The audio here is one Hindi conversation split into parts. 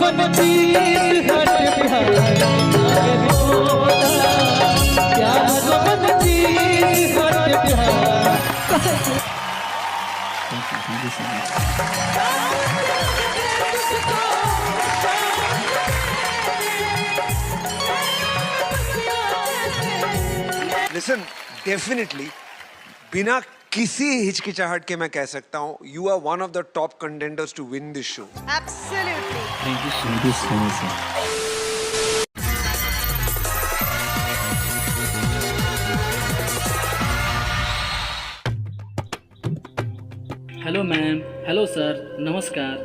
मन चीज हट प्यार प्यार को मन चीज हट प्यार। Thank you so much. Listen, definitely, बिना किसी हिचकिचाहट के मैं कह सकता हूँ, you are one of the top contenders to win this show. Absolutely. Thank you so much, sir. Hello ma'am, hello sir, नमस्कार।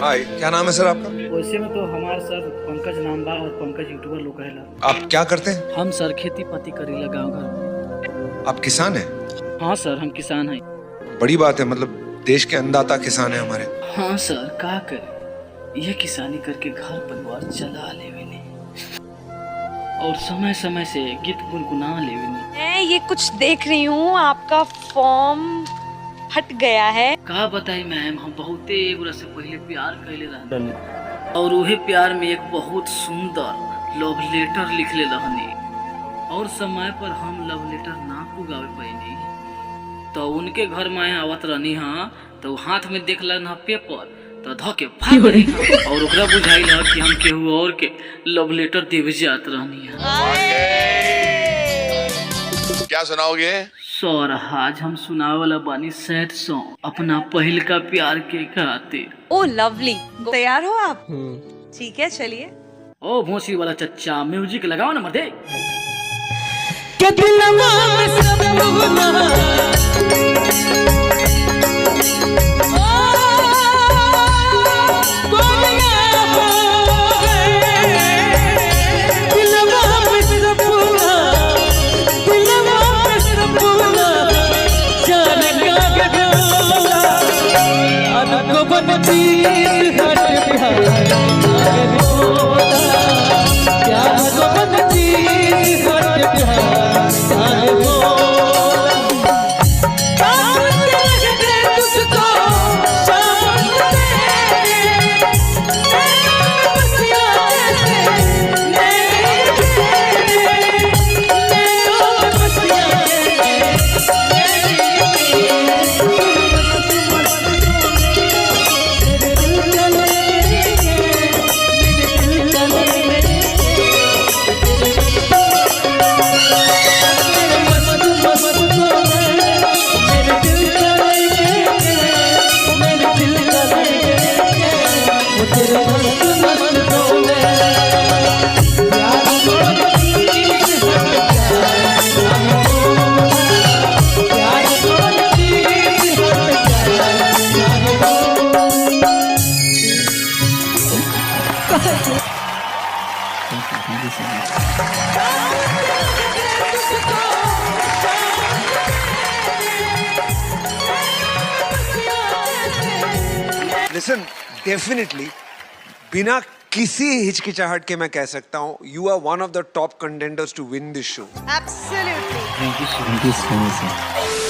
हाय, क्या नाम है सर आपका? वैसे में तो हमार सर पंकज नाम बा और पंकज यूट्यूबर लोग कहेला। आप क्या करते हैं? हम सर खेती पाती करीला गाँव घर में। आप किसान हैं? हाँ सर, हम किसान हैं। बड़ी बात है, मतलब देश के अन्नदाता किसान हैं हमारे। हाँ सर, का करे यह किसानी करके घर परिवार चला लेवेनी और समय समय से गीत गुनगुना लेवेनी। मैं ये कुछ देख रही हूँ, आपका फॉर्म हट गया है। का बताई मैम, हम बहुते एगो से पहले प्यार कैले रहनी और उहे प्यार में एक बहुत सुंदर लव लेटर लिखले रहनी और समय पर हम लव लेटर ना पुगावे पैनी तो उनके घर में आवत रहनी। हाँ तो हाथ में देखला ना पेपर तो धके भाग गई और ओकरा बुझाइल कि हम केहू और के लव लेटर देवे जात रहनी। क्या सुनाओगे? सर आज हम सुनावे वाला बानी सैड सॉन्ग अपना पहल का प्यार के खातिर। ओ लवली, तैयार हो आप? ठीक है, चलिए। ओ भोंसली वाला चच्चा, म्यूजिक लगाओ ना मर्दे। के दिलवा में सब गुना मन चीज हट प्यार प्यार को मन चीज हट प्यार। Thank you so much. Listen, definitely, बिना किसी हिचकिचाहट के मैं कह सकता हूँ, you are one of the top contenders to win this show. Absolutely. Thank you so much, sir.